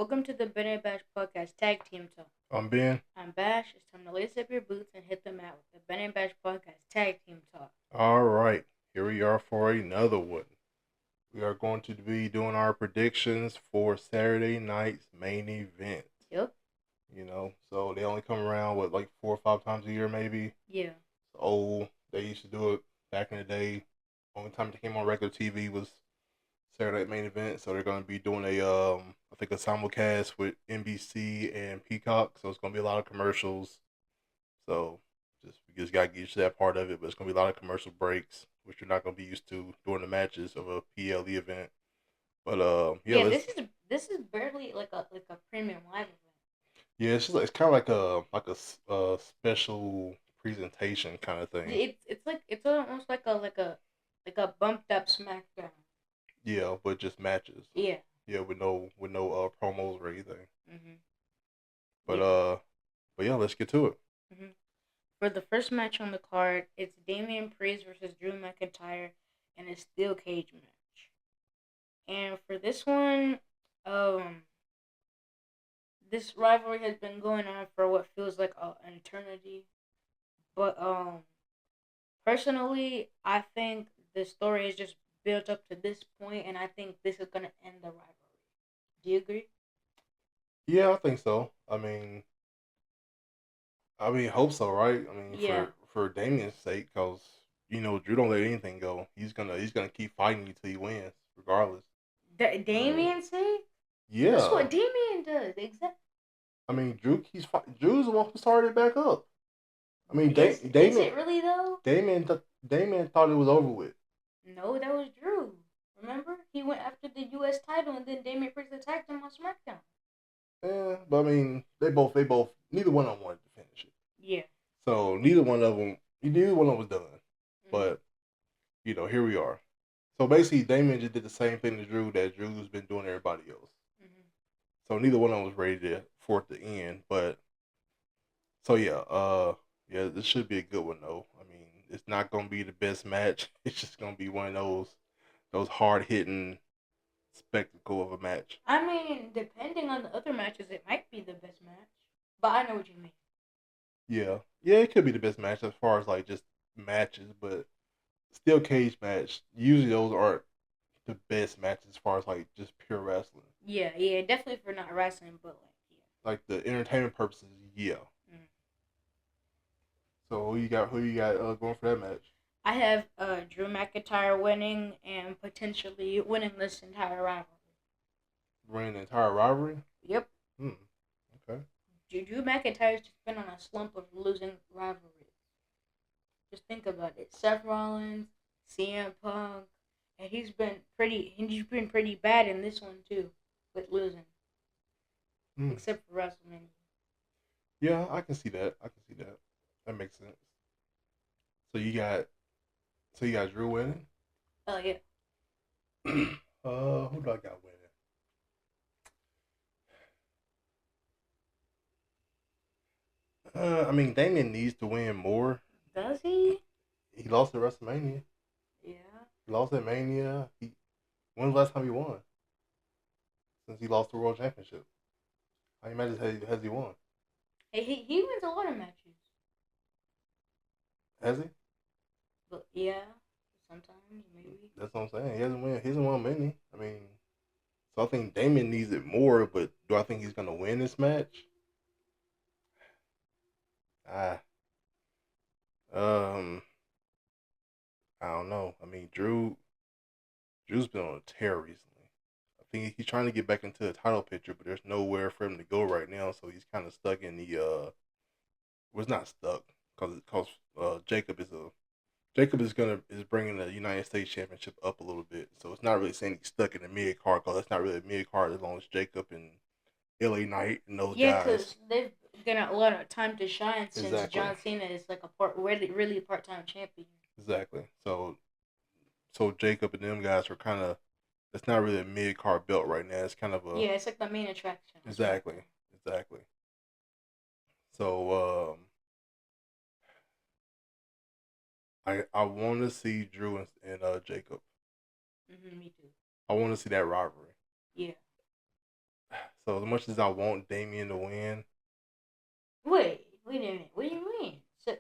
Welcome to the Ben and Bash Podcast Tag Team Talk. I'm Ben. I'm Bash. It's time to lace up your boots and hit the mat with the Ben and Bash Podcast Tag Team Talk. All right, here we are for another one. We are going to be doing our predictions for Saturday night's main event. Yep. So they only come around, like 4 or 5 times a year, maybe? Yeah. Oh, they used to do it back in the day. Only time it came on regular TV was Saturday night main event. So they're going to be doing I think a simulcast with NBC and Peacock. So it's going to be a lot of commercials. So we just gotta get used to that part of it, but it's gonna be a lot of commercial breaks, which you're not gonna be used to during the matches of a PLE event. But yeah, this is barely like a premium live event. Yeah, it's kind of like a special presentation kind of thing. It's almost like a bumped up SmackDown. Yeah, but just matches. Yeah. Yeah, with no promos or anything. Mhm. But but yeah, let's get to it. Mhm. For the first match on the card, it's Damian Priest versus Drew McIntyre in a steel cage match. And for this one, this rivalry has been going on for what feels like an eternity. But personally, I think the story is just built up to this point, and I think this is gonna end the rivalry. Do you agree? Yeah, I think so. Hope so, right? Yeah. For Damien's sake, because Drew don't let anything go. He's gonna keep fighting until he wins, regardless. Damian sake? Yeah, That's what Damian does. Exactly. Drew's the one who started it back up. Is it really though? Damian thought it was over with. No, that was Drew. Remember, he went after the U.S. title, and then Damian Priest attacked him on SmackDown. Yeah, but they both, neither one of them wanted to finish it. Yeah. So neither one of them was done. Mm-hmm. But here we are. So basically, Damian just did the same thing to Drew that Drew's been doing to everybody else. Mm-hmm. So neither one of them was ready for it to end. But so yeah, this should be a good one though. It's not gonna be the best match. It's just gonna be one of those hard hitting spectacle of a match. Depending on the other matches, it might be the best match. But I know what you mean. Yeah, it could be the best match as far as like just matches, but steel cage match. Usually those aren't the best matches as far as like just pure wrestling. Yeah, definitely for not wrestling, but like the entertainment purposes. Yeah. Mm. So who you got going for that match? I have Drew McIntyre winning and potentially winning this entire rivalry. Winning the entire rivalry? Yep. Okay. Drew McIntyre's just been on a slump of losing rivalries. Just think about it. Seth Rollins, CM Punk, and he's been pretty bad in this one too, with losing. Except for WrestleMania. Yeah, I can see that. That makes sense. So you got Drew winning? Oh yeah. Who do I got winning? Damian needs to win more. Does he? He lost at WrestleMania. Yeah. He lost at Mania. When's the last time he won? Since he lost the World Championship. How many matches has he won? He wins a lot of matches. Has he? But yeah, sometimes maybe. That's what I'm saying. He hasn't won many. So I think Damian needs it more, but do I think he's gonna win this match? I don't know. Drew's been on a tear recently. I think he's trying to get back into the title picture, but there's nowhere for him to go right now. So he's kind of stuck in the well, it's not stuck because Jacob is bringing the United States Championship up a little bit. So it's not really saying he's stuck in the mid card because it's not really a mid card as long as Jacob and LA Knight and those guys. Yeah, because they've gotten a lot of time to shine since John Cena is like really part-time champion. Exactly. So Jacob and them guys are kind of, it's not really a mid card belt right now. It's kind of a, it's like the main attraction. Exactly. So I want to see Drew and Jacob. Me too. I want to see that rivalry. Yeah. So as much as I want Damian to win, Wait a minute. What do you mean? So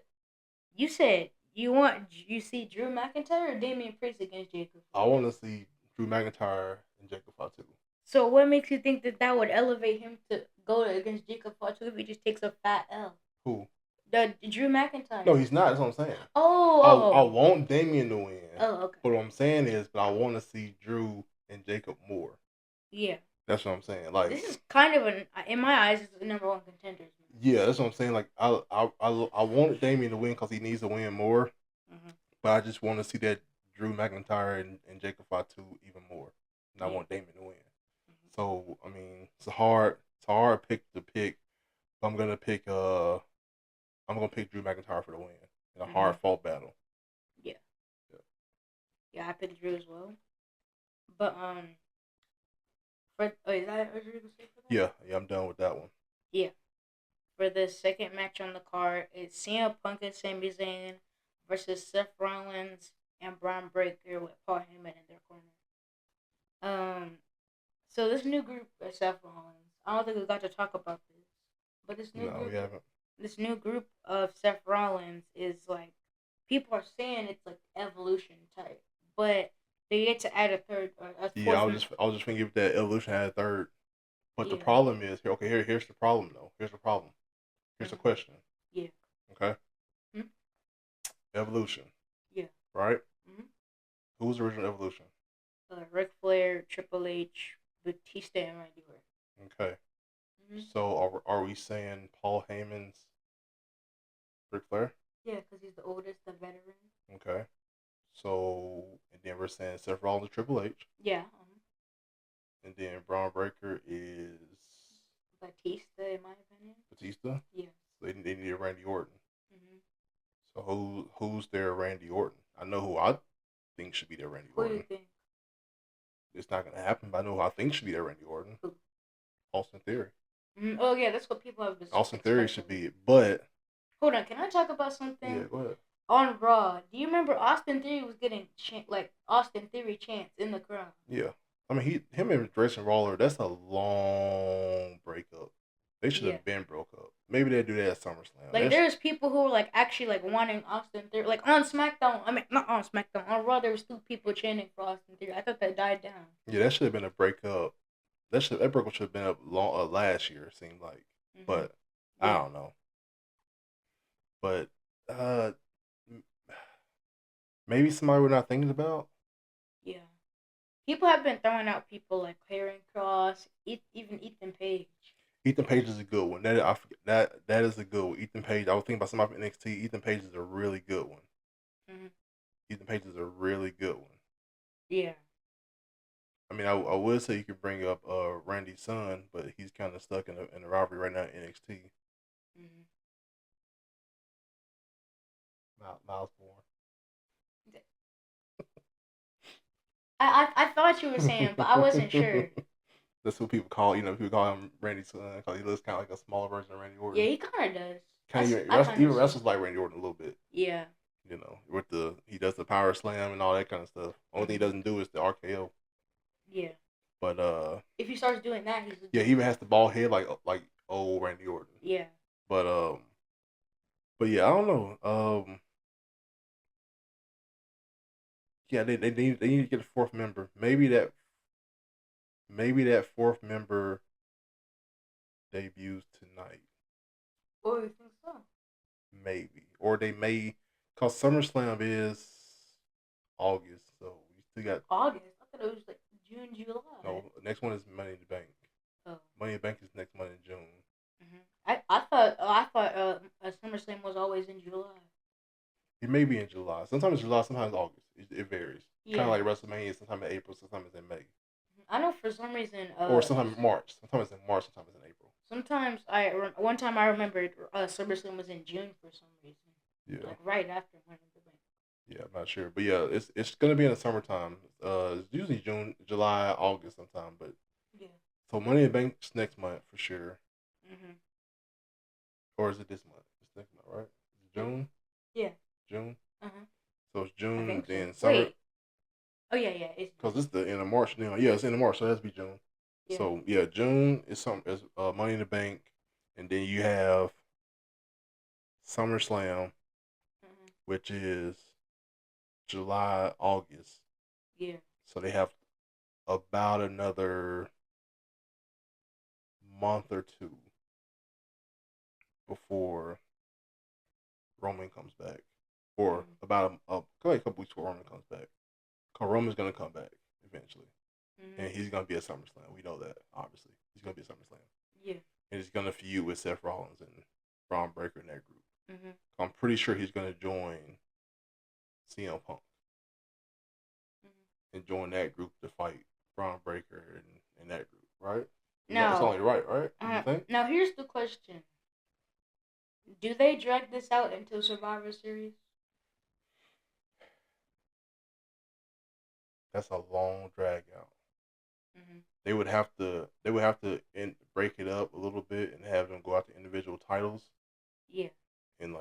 you said you see Drew McIntyre or Damian Priest against Jacob? I want to see Drew McIntyre and Jacob Fatu. So what makes you think that would elevate him to go against Jacob Fatu if he just takes a fat L? Who? The Drew McIntyre. No, he's not. That's what I'm saying. I Oh. want Damian to win. Oh, okay. But what I'm saying is, but I want to see Drew and Jacob more. Yeah. That's what I'm saying. Like, this is kind of in my eyes, it's the number one contenders. Yeah, that's what I'm saying. Like, I wanted Damian to win because he needs to win more. Mm-hmm. But I just want to see that Drew McIntyre and Jacob Fatu even more. And I want Damian to win. Mm-hmm. So I mean, it's a hard pick to pick. I'm gonna pick Drew McIntyre for the win in a hard fought battle. Yeah. Yeah, I picked Drew as well. But is that what you were gonna say for that? Yeah, I'm done with that one. Yeah. For the second match on the card, it's Cena, Punk and Sami Zayn versus Seth Rollins and Bron Breakker with Paul Heyman in their corner. So this new group of Seth Rollins, I don't think we got to talk about this, but this new group of Seth Rollins is like, people are saying it's like evolution type, but they get to add a third. I was just thinking if that evolution had a third, but the problem is here's the problem though. Here's the problem. Here's the question. Yeah. Okay. Mm-hmm. Evolution. Yeah. Right. Mm-hmm. Who was the original Evolution? Ric Flair, Triple H, Batista, and Randy Orton. Okay. Mm-hmm. So are we saying Paul Heyman's Ric Flair? Yeah, because he's the oldest, the veteran. Okay. So and then we're saying Seth Rollins, Triple H. Yeah. And then Bron Breakker is Batista, in my opinion. Batista? Yeah. So they need a Randy Orton. Mm-hmm. So who's their Randy Orton? I know who I think should be their Randy Orton. Who do you think? It's not going to happen, but I know who I think should be their Randy Orton. Who? Austin Theory. Mm-hmm. Oh, yeah, that's what people have been Austin Theory should be it, but... Hold on, can I talk about something? Yeah, go ahead. On Raw, do you remember Austin Theory was getting Austin Theory chants in the crowd? Yeah. I mean, him and Grayson Waller, that's a long breakup. They should have been broke up. Maybe they'd do that at SummerSlam. Like, there's people who were, actually, wanting Austin Theory. Like, on SmackDown, not on SmackDown, on Raw, there was 2 people chanting for Austin Theory. I thought that died down. Yeah, that should have been a breakup. That breakup should have been up last year, it seemed like. Mm-hmm. But, I don't know. But, maybe somebody we're not thinking about? Yeah. People have been throwing out people like Karrion Kross, even Ethan Page. Ethan Page is a good one. That is a good one. Ethan Page. I was thinking about somebody from NXT. Ethan Page is a really good one. Mm-hmm. Ethan Page is a really good one. Yeah. I mean, I would say you could bring up Randy's son, but he's kind of stuck in the rivalry right now in NXT. Mm-hmm. Miles Moore. I thought you were saying, but I wasn't sure. That's what people call, people call him Randy's son because he looks kind of like a smaller version of Randy Orton. Yeah, he kind of does. Even wrestles like Randy Orton a little bit. Yeah. With he does the power slam and all that kind of stuff. Only thing he doesn't do is the RKO. Yeah. But if he starts doing that, he's he even has the bald head like old Randy Orton. Yeah. But yeah, I don't know. Yeah, they need to get a 4th member. Maybe that 4th member debuts tonight. Oh, you think so? Maybe. Or they may, because SummerSlam is August, so we still got... August? I thought it was June, July. No, next one is Money in the Bank. Oh. Money in the Bank is next month in June. Mm-hmm. I thought SummerSlam was always in July. It may be in July. Sometimes it's July, sometimes August. It varies. Yeah. Kind of like WrestleMania. Sometimes in April, sometimes it's in May. I know for some reason... or sometimes March. Sometimes it's in March, sometimes it's in April. Sometimes one time I remembered SummerSlam was in June for some reason. Yeah. Right after Money in the Bank. Yeah, I'm not sure. But yeah, it's going to be in the summertime. It's usually June, July, August sometime. But yeah. So Money in the Bank's next month for sure. Mm-hmm. Or is it this month? It's next month, right? Is it June? Yeah. June? Uh-huh. So it's June, then summer. Wait. Oh, yeah. Because it's the end of March now. Yeah, it's end of March, so it has to be June. Yeah. So yeah, June is Money in the Bank, and then you have SummerSlam, which is July, August. Yeah. So they have about another month or two before Roman comes back, or about a couple weeks before Roman comes back. Cause Roman's gonna come back eventually, and he's gonna be at SummerSlam. We know that, obviously. He's gonna be at SummerSlam. Yeah. And he's gonna feud with Seth Rollins and Bron Breakker in that group. I'm pretty sure he's gonna join CM Punk and join that group to fight Bron Breakker in that group, right? Now, that's only right? You think? Now here's the question: do they drag this out into Survivor Series? That's a long drag out. They would have to break it up a little bit and have them go out to individual titles. Yeah. And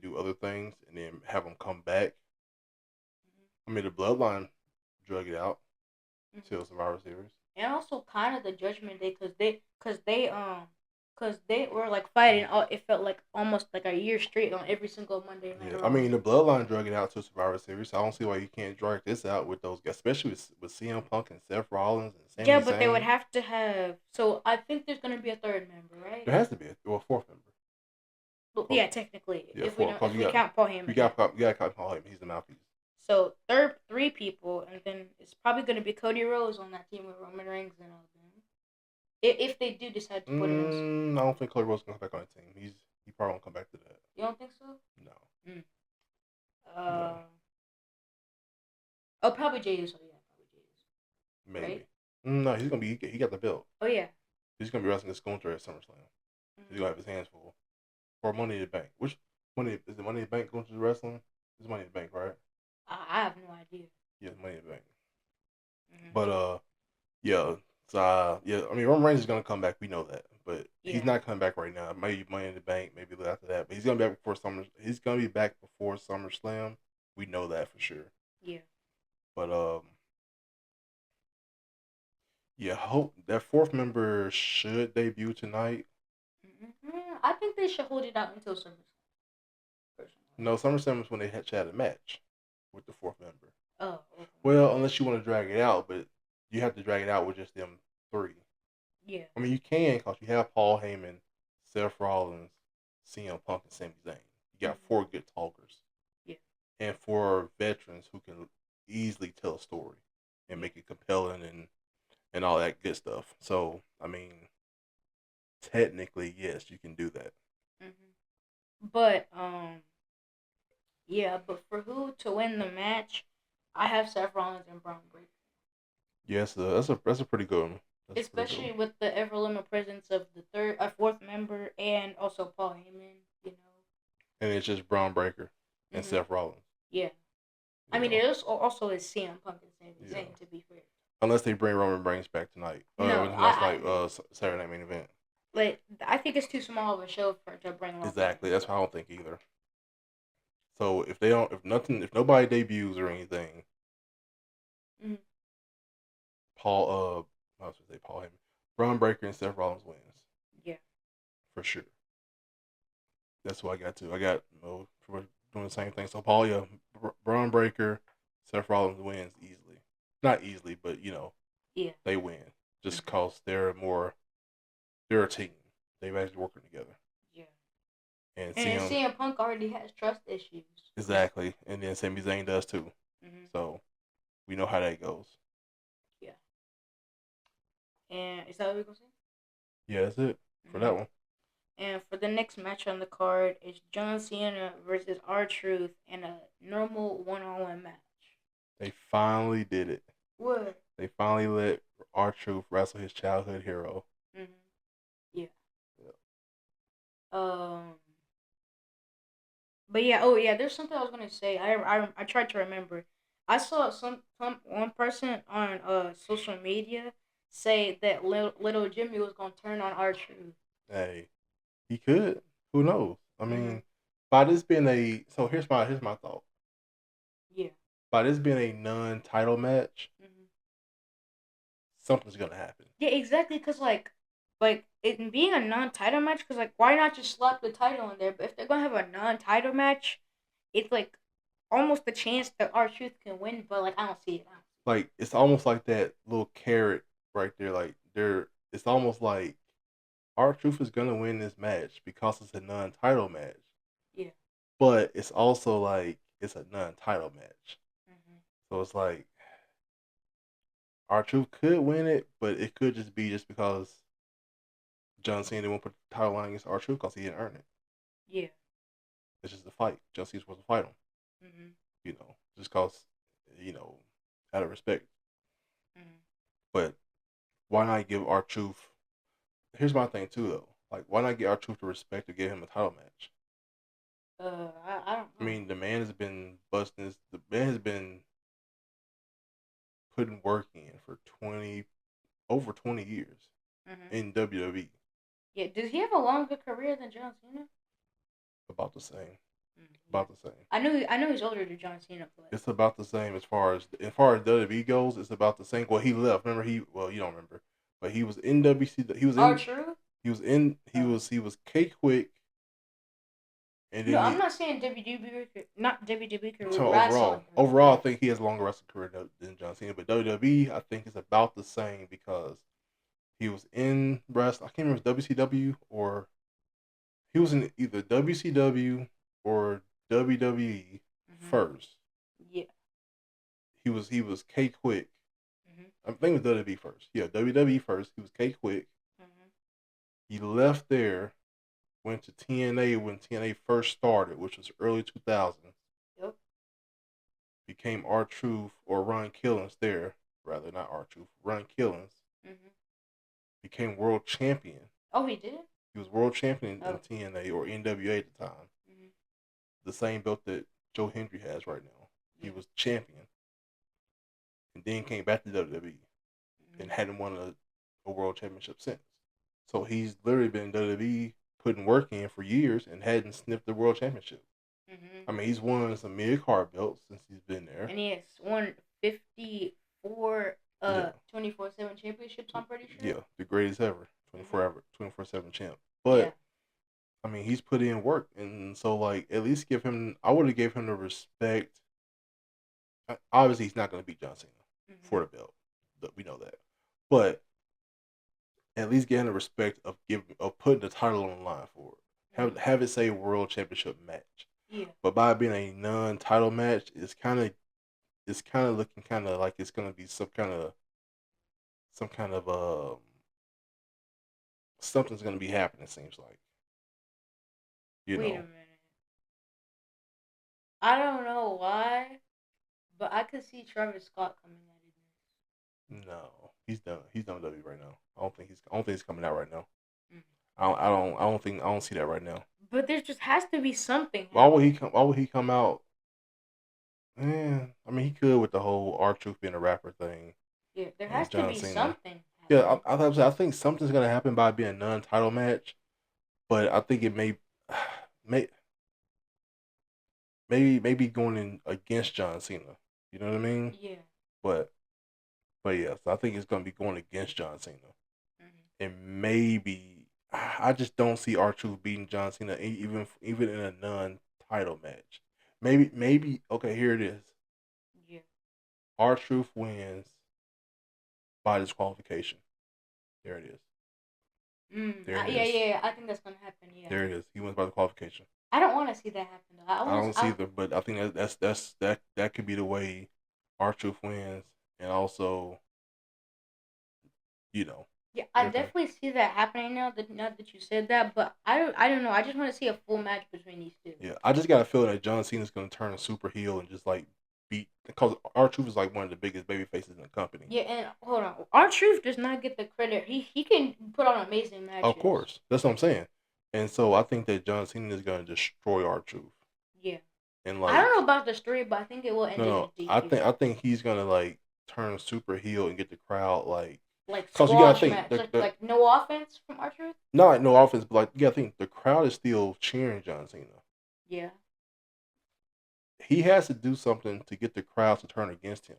do other things, and then have them come back. I mean, the Bloodline drug it out till Survivor Series, and also kind of the Judgment Day, because they were like fighting. It felt like almost like a year straight on every single Monday night. Yeah, I mean, the Bloodline drug it out to Survivor Series, so I don't see why you can't drag this out with those guys, especially with CM Punk and Seth Rollins and Sami Zayn. Yeah, but they would have to have. So I think there's gonna be a third member, right? There has to be a fourth member. Well, yeah, technically, Yeah, if we count Paul Heyman, you got count Paul Heyman. He's the mouthpiece. So three people, and then it's probably gonna be Cody Rhodes on that team with Roman Reigns and all them. If they do decide to put him in, I don't think Cody Rhodes is gonna come back on the team. He probably won't come back to that. You don't think so? No. No. Oh, probably Jey Uso. Yeah, probably Jey Uso. Maybe. Right? No, he's gonna be. He got the belt. Oh yeah. He's gonna be wrestling against Gunther at SummerSlam. He's gonna have his hands full. For Money in the Bank. Which Money is the Money in the Bank going to the wrestling? It's Money in the Bank, right? I have no idea. Yeah, Money in the Bank. But yeah. So yeah, I mean Roman Reigns is gonna come back. We know that, but he's not coming back right now. Maybe Money in the Bank, maybe after that. But he's gonna be back before Summer. He's gonna be back before SummerSlam. We know that for sure. Yeah. But yeah, hope that fourth member should debut tonight. I think they should hold it out until SummerSlam. Personally. No, SummerSlam is when they had a match with the fourth member. Oh. Okay. Well, unless you want to drag it out, but you have to drag it out with just them three. Yeah. I mean, you can because you have Paul Heyman, Seth Rollins, CM Punk, and Sami Zayn. You got four good talkers. Yeah. And four veterans who can easily tell a story and make it compelling and all that good stuff. So, I mean, technically, yes, you can do that. But, yeah, but for who to win the match, I have Seth Rollins and Bron Breakker. Yes, that's a pretty good one. Especially with the ever-limited presence of the fourth member and also Paul Heyman, you know. And it's just Bron Breakker and Seth Rollins. Yeah. I mean, it also is CM Punk and Sami Zayn, to be fair. Unless they bring Roman Reigns back tonight. Saturday Night Main Event. Like, I think it's too small of a show to bring Roman. Exactly. That's what I don't think either. So if nobody debuts or anything, Paul Heyman, Bron Breakker and Seth Rollins wins. Yeah. For sure. That's what I got too. I got for doing the same thing. So Paul, Bron Breakker, Seth Rollins wins easily. Not easily, but they win just because they're a team. They've actually working together. Yeah. And CM Punk already has trust issues. Exactly, and then Sami Zayn does too. So we know how that goes. Yeah. And is that what we're gonna say? Yeah, that's it for that one. And for the next match on the card is John Cena versus R-Truth in a normal one-on-one match. They finally did it. What? They finally let R-Truth wrestle his childhood hero. Yeah. But yeah, there's something I was gonna say. I tried to remember. I saw one person on social media say that little Jimmy was gonna turn on R-Truth. Hey, he could. Who knows? I mean, by this being here's my thought. Yeah. By this being a non-title match, something's gonna happen. Yeah, exactly. Cause like it being a non-title match. Cause like, why not just slap the title in there? But if they're gonna have a non-title match, it's like almost a chance that R-Truth can win. But like, I don't see it. Like it's almost like that little carrot right there. Like it's almost like R-Truth is gonna win this match because it's a non-title match. Yeah. But it's also like it's a non-title match. Mm-hmm. So it's like R-Truth could win it, but it could just be just because John Cena won't put the title line against R-Truth because he didn't earn it. Yeah. It's just a fight. John Cena's supposed to fight him. Mm-hmm. Just cause, out of respect. Mm-hmm. But why not give R-Truth? Here's my thing too, though. Like, why not give R-Truth the respect to give him a title match? I don't know. I mean, the man has been busting his. The man has been putting work in for over 20 years in WWE. Yeah, does he have a longer career than John Cena? About the same. About the same. I know he's older than John Cena, but it's about the same as far as WWE goes. It's about the same. Well, he left. Remember you don't remember, but he was in WC. He was in. True. He was in. He was K Quick. And then I'm not saying WWE, not WWE career. So overall, I think he has a longer wrestling career than John Cena. But WWE, I think is about the same because he was in wrestling. I can't remember if it was WCW or he was in either WCW or WWE first. Yeah. He was K Quick. I think it was WWE first. Yeah, WWE first. He was K Quick. He left there, went to TNA when TNA first started, which was early 2000s. Yep. Became R-Truth or Ron Killings there. Rather, not R-Truth. Ron Killings. Became world champion. Oh, he did? He was world champion in TNA or NWA at the time. The same belt that Joe Hendry has right now. He was champion. And then came back to WWE. And hadn't won a world championship since. So he's literally been in WWE putting work in for years and hadn't sniffed the world championship. I mean, he's won some mid-card belts since he's been there. And he has won 54 24/7 championships, I'm pretty sure. Yeah, the greatest ever. 24/7 champ. But, I mean, he's put in work. And so, like, at least I would have gave him the respect. Obviously, he's not going to beat John Cena for the belt. We know that. But at least get him the respect of putting the title on the line for it. Have it say world championship match. Yeah. But by being a non-title match, it's kind of looking kind of like it's gonna be some kind of something's gonna be happening. It seems like. Wait a minute. I don't know why, but I could see Travis Scott coming out of this. No, he's done. He's done with WWE right now. I don't think he's coming out right now. I don't see that right now. But there just has to be something. Why would he come out? Man, I mean, he could with the whole R-Truth being a rapper thing. Yeah, there has to be something. Yeah, I think something's gonna happen by being a non-title match, but I think it maybe going in against John Cena. You know what I mean? Yeah. But yes, I think it's gonna be going against John Cena, and maybe I just don't see R-Truth beating John Cena even in a non-title match. Maybe okay, here it is. Yeah. R-Truth wins by disqualification. There it is. Yeah. I think that's gonna happen. Yeah. There it is. He wins by disqualification. I don't want to see that happen though. I don't see either, but I think that could be the way R-Truth wins, and also, Yeah, I definitely see that happening now that you said that, but I don't know. I just want to see a full match between these two. Yeah, I just got a feeling that John Cena's going to turn a super heel and just like beat, because R-Truth is like one of the biggest baby faces in the company. Yeah, and hold on, R-Truth does not get the credit. He can put on amazing matches. Of course, that's what I'm saying. And so I think that John Cena is going to destroy R-Truth. Yeah. And like, I don't know about the story, but I think it will end in DQ. I think he's going to like turn super heel and get the crowd like squash match. Like no offense from R-Truth? No offense, but like you gotta think the crowd is still cheering John Cena. Yeah. He has to do something to get the crowd to turn against him,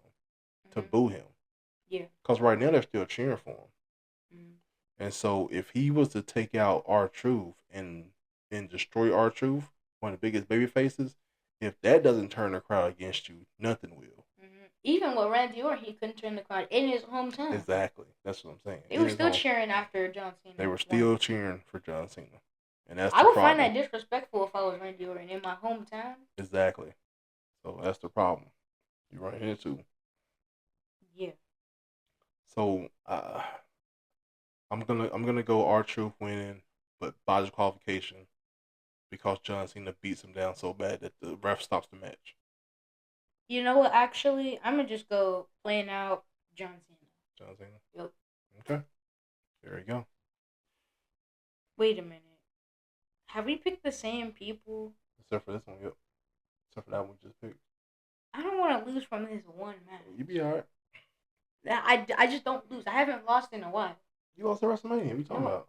to boo him. Yeah. Because right now they're still cheering for him. Mm-hmm. And so if he was to take out R-Truth and destroy R-Truth, one of the biggest baby faces, if that doesn't turn the crowd against you, nothing will. Mm-hmm. Even with Randy Orton, he couldn't turn the crowd in his hometown. Exactly. That's what I'm saying. They were still cheering after John Cena. They were still cheering for John Cena. And that's I the would problem. find that disrespectful if I was Randy Orton in my hometown. Exactly. So that's the problem you run into. Yeah. So I'm gonna go R-Truth winning, but by disqualification because John Cena beats him down so bad that the ref stops the match. You know what? Actually, I'm gonna just go playing out John Cena. John Cena. Yep. Okay. There you go. Wait a minute. Have we picked the same people? Except for this one, yep. Except for that one we just picked. I don't want to lose from this one match. You be alright. I just don't lose. I haven't lost in a while. You lost at WrestleMania. What you talking about?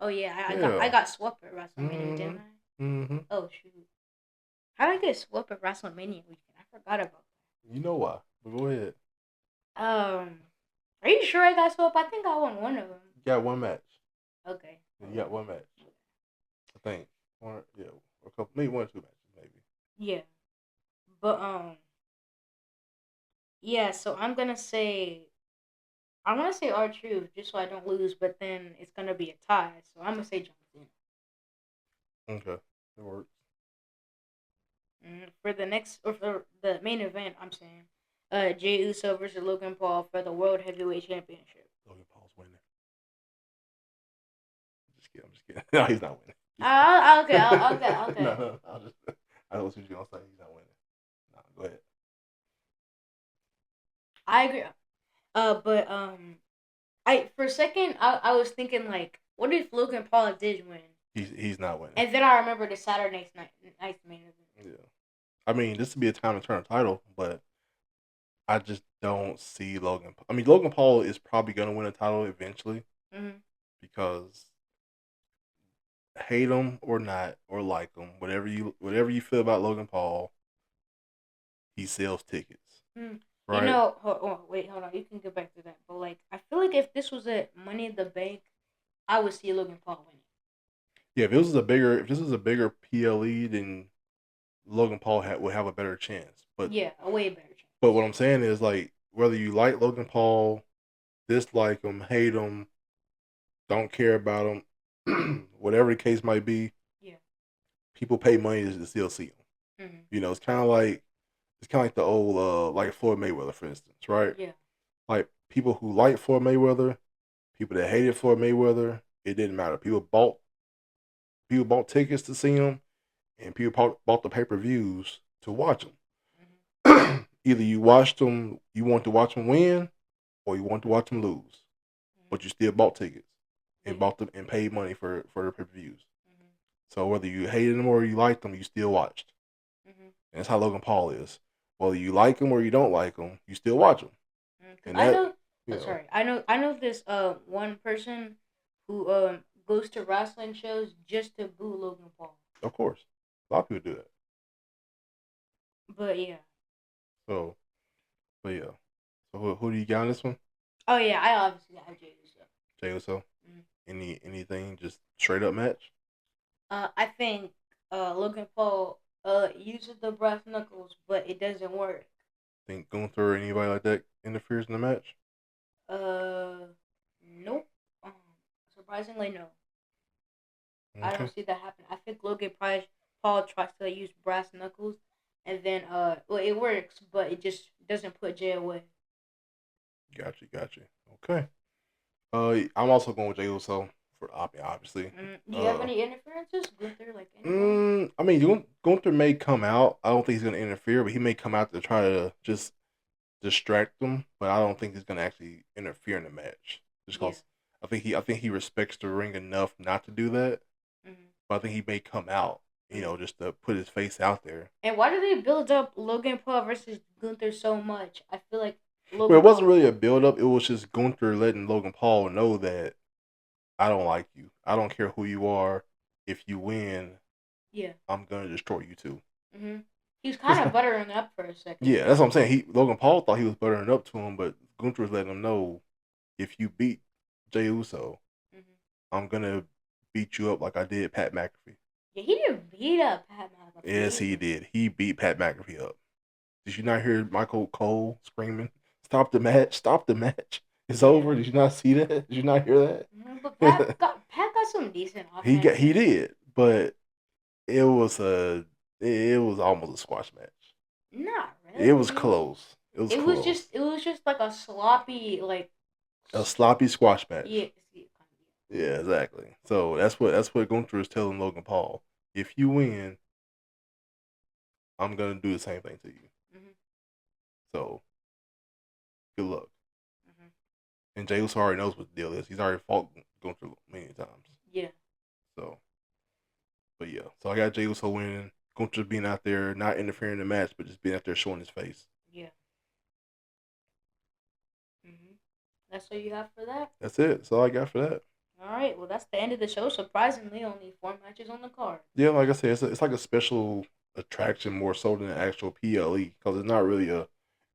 Oh yeah, I got swept at WrestleMania, didn't I? Mm-hmm. Oh shoot. How did I get swept at WrestleMania weekend? I forgot about that. You know why? But go ahead. Are you sure I got swept? I think I won one of them. You got one match. Okay. You got one match. I think. Or a couple, maybe 1 or 2 matches, maybe. Yeah. But yeah. So I want to say R-Truth just so I don't lose, but then it's gonna be a tie. So I'm gonna say John Cena. Okay, it works. For the main event, I'm saying, Jey Uso versus Logan Paul for the World Heavyweight Championship. Logan Paul's winning. I'm just kidding. No, he's not winning. Okay. No, I know what you're gonna say. He's not winning. No, go ahead. I agree. For a second, I was thinking like, what if Logan Paul did win? He's not winning. And then I remember the Saturday night's main event. Yeah, I mean, this would be a time to turn a title, but I just don't see Logan. I mean, Logan Paul is probably gonna win a title eventually because hate him or not or like him, whatever you feel about Logan Paul, he sells tickets. Right? You know, hold on. You can get back to that. But like, I feel like if this was a Money in the Bank, I would see Logan Paul winning. Yeah, if this was a bigger PLE, then Logan Paul would have a better chance. But yeah, a way better chance. But what I'm saying is, like, whether you like Logan Paul, dislike him, hate him, don't care about him, whatever the case might be, people pay money to still see him. You know, it's kind of like the old like Floyd Mayweather, for instance, right? Yeah. Like people who like Floyd Mayweather, people that hated Floyd Mayweather, it didn't matter. People bought tickets to see him, and people bought the pay-per-views to watch him. Either you want to watch him win, or you want to watch him lose, but you still bought tickets and bought them and paid money for the pay-per-views. So whether you hated him or you liked him, you still watched. And that's how Logan Paul is. Whether you like him or you don't like him, you still watch him. And I know this one person who goes to wrestling shows just to boo Logan Paul. Of course, a lot of people do that. But yeah. So who do you got on this one? Oh yeah, I obviously have Jey Uso. Jey Uso. Anything just straight up match? I think Logan Paul uses the brass knuckles, but it doesn't work. Think Gunther or anybody like that interferes in the match? Nope. Surprisingly, no. Okay. I don't see that happen. I think Logan Paul tries to use brass knuckles, and then it works, but it just doesn't put Jey away. Gotcha. Okay. I'm also going with Jey Uso for obviously. Do you have any interferences, Gunther? Like anything? I mean, Gunther may come out. I don't think he's going to interfere, but he may come out to try to just distract them. But I don't think he's going to actually interfere in the match. Just because I think he respects the ring enough not to do that. But I think he may come out, just to put his face out there. And why do they build up Logan Paul versus Gunther so much? I feel like it wasn't really a build up. It was just Gunther letting Logan Paul know that I don't like you. I don't care who you are. If you win, I'm gonna destroy you too. He was kind of buttering up for a second. Yeah, that's what I'm saying. Logan Paul thought he was buttering up to him, but Gunther was letting him know, if you beat Jey Uso, I'm gonna beat you up like I did Pat McAfee. Yeah, he didn't beat up Pat McAfee. Yes, he did. He beat Pat McAfee up. Did you not hear Michael Cole screaming, "Stop the match! Stop the match! It's over"? Did you not see that? Did you not hear that? But Pat got some decent offense. He did, but it was almost a squash match. Not really. It was close. It was just like a sloppy squash match. Yeah. Yeah, exactly. So that's what Gunther is telling Logan Paul. If you win, I'm gonna do the same thing to you. So good luck. And Jey Uso already knows what the deal is. He's already fought Gunther many times. Yeah. So, but yeah. So I got Jey Uso winning. Gunther being out there, not interfering in the match, but just being out there showing his face. Yeah. That's all you have for that? That's it. That's all I got for that. All right. Well, that's the end of the show. Surprisingly, only 4 matches on the card. Yeah, like I said, it's like a special attraction more so than an actual PLE, because it's not really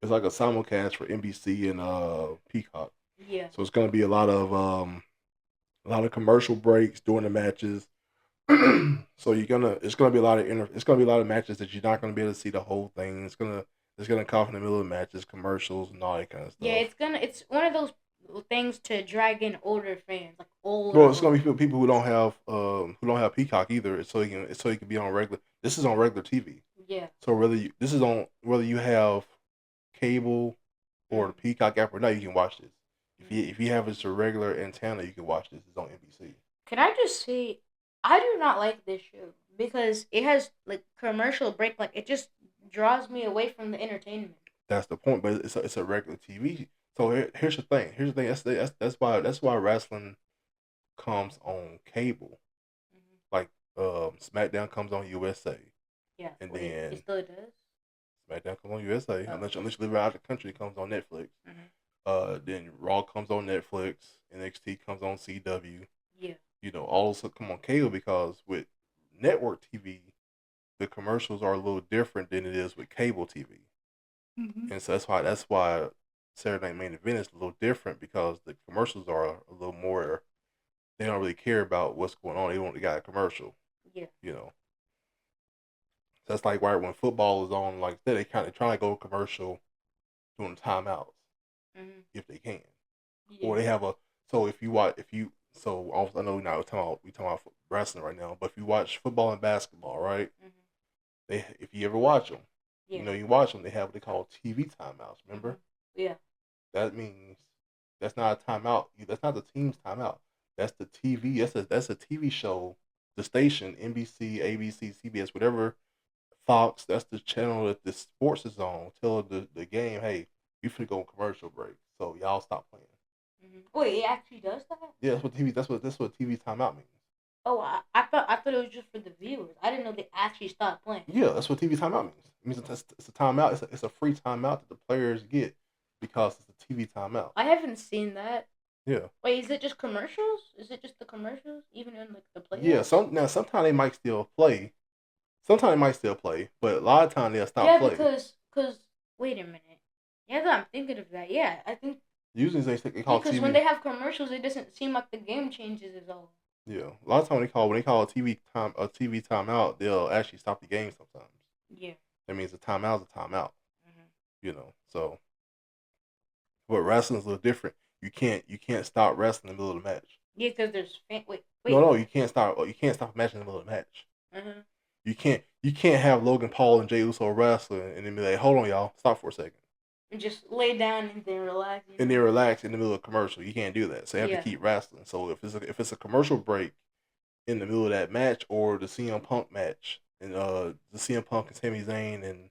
it's like a simulcast for NBC and Peacock. Yeah. So it's gonna be a lot of commercial breaks during the matches. So it's gonna be a lot of matches that you're not gonna be able to see the whole thing. It's gonna cough in the middle of the matches, commercials, and all that kind of stuff. Yeah, it's one of those things to drag in older fans, like old. Well, it's gonna be people who don't have Peacock either, so you can be on regular. This is on regular TV. Yeah. So whether you have cable or the Peacock app or not, you can watch this. If you have just a regular antenna, you can watch this. It's on NBC. Can I just say, I do not like this show because it has like commercial break. Like it just draws me away from the entertainment. That's the point, but it's a regular TV. So here's the thing. That's why wrestling comes on cable. Like SmackDown comes on USA. Yeah. And then it still does. SmackDown comes on USA. Unless you live out of the country, it comes on Netflix. Then Raw comes on Netflix. NXT comes on CW. Yeah. All those come on cable, because with network TV, the commercials are a little different than it is with cable TV. And so that's why Saturday Night Main Event is a little different, because the commercials are a little more. They don't really care about what's going on. They got a commercial. Yeah. So that's like right when football is on, like they kind of try to go commercial during the timeouts, if they can. Yeah. Or they have I know we talking about wrestling right now, but if you watch football and basketball, right? If you ever watch them, you watch them. They have what they call TV timeouts. Remember? Yeah. That means that's not a timeout. That's not the team's timeout. That's the TV. That's a TV show. The station, NBC, ABC, CBS, whatever, Fox. That's the channel that the sports is on. Tell the game, hey, you finna go on commercial break, so y'all stop playing. Wait, it actually does that? Yeah, that's what TV timeout means. Oh, I thought it was just for the viewers. I didn't know they actually stopped playing. Yeah, that's what TV timeout means. It means it's a timeout. It's a free timeout that the players get because it's a TV timeout. I haven't seen that. Yeah. Wait, is it just commercials? Is it just the commercials, even in like the playoffs? Yeah. Sometimes they might still play. Sometimes they might still play, but a lot of times they'll stop playing. Yeah, because wait a minute. Yeah, I'm thinking of that. Yeah, I think. Usually they call because TV. When they have commercials, it doesn't seem like the game changes at all. Yeah, a lot of times when they call a TV timeout, they'll actually stop the game sometimes. Yeah. That means a timeout is a timeout. So. But wrestling's a little different. You can't stop wrestling in the middle of the match. Yeah, because there's wait. No, you can't stop a match in the middle of the match. You can't have Logan Paul and Jey Uso wrestling and then be like, hold on, y'all, stop for a second. And just lay down and then relax. And then relax in the middle of a commercial. You can't do that. So you have to keep wrestling. So if it's a commercial break in the middle of that match, or the CM Punk match and the CM Punk and Sami Zayn and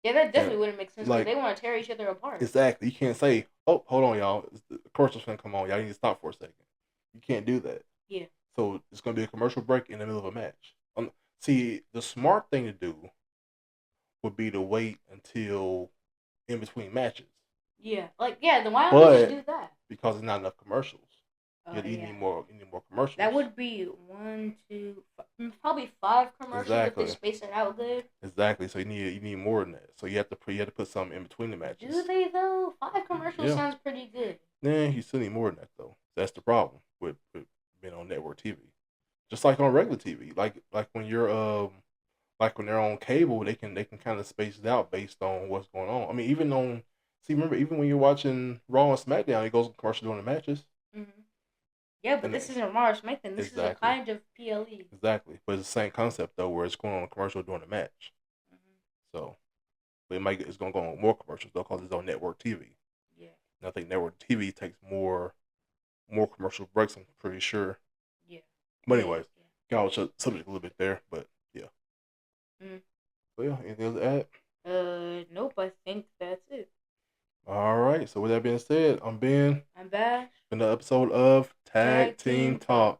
that definitely wouldn't make sense, because they want to tear each other apart. Exactly. You can't say, oh, hold on, y'all, the commercial's gonna come on, y'all need to stop for a second. You can't do that. Yeah. So it's gonna be a commercial break in the middle of a match. See, the smart thing to do would be to wait until in between matches. Yeah. Then why don't we just do that? Because there's not enough commercials. You need more commercials. That would be 1, 2, probably 5 commercials if they space it out good. Exactly. So you need more than that. So you have to put something in between the matches. Do they though? 5 commercials sounds pretty good. Nah, you still need more than that though. That's the problem with being on network TV. Just like on regular TV, like when you're like when they're on cable, they can kind of space it out based on what's going on. I mean, remember even when you're watching Raw and SmackDown, it goes on commercial during the matches. Mm-hmm. Yeah, but this isn't Raw or SmackDown. This is a kind of PLE. Exactly, but it's the same concept though, where it's going on a commercial during the match. Mm-hmm. So, but it's gonna go on more commercials though, because it's on network TV. Yeah. And I think network TV takes more commercial breaks. I'm pretty sure. Yeah. But anyways, got off the subject a little bit there, but yeah. So yeah, anything else to add? Nope. I think that's it. All right. So with that being said, I'm Ben. I'm Bash. In the episode of Tag Team Talk.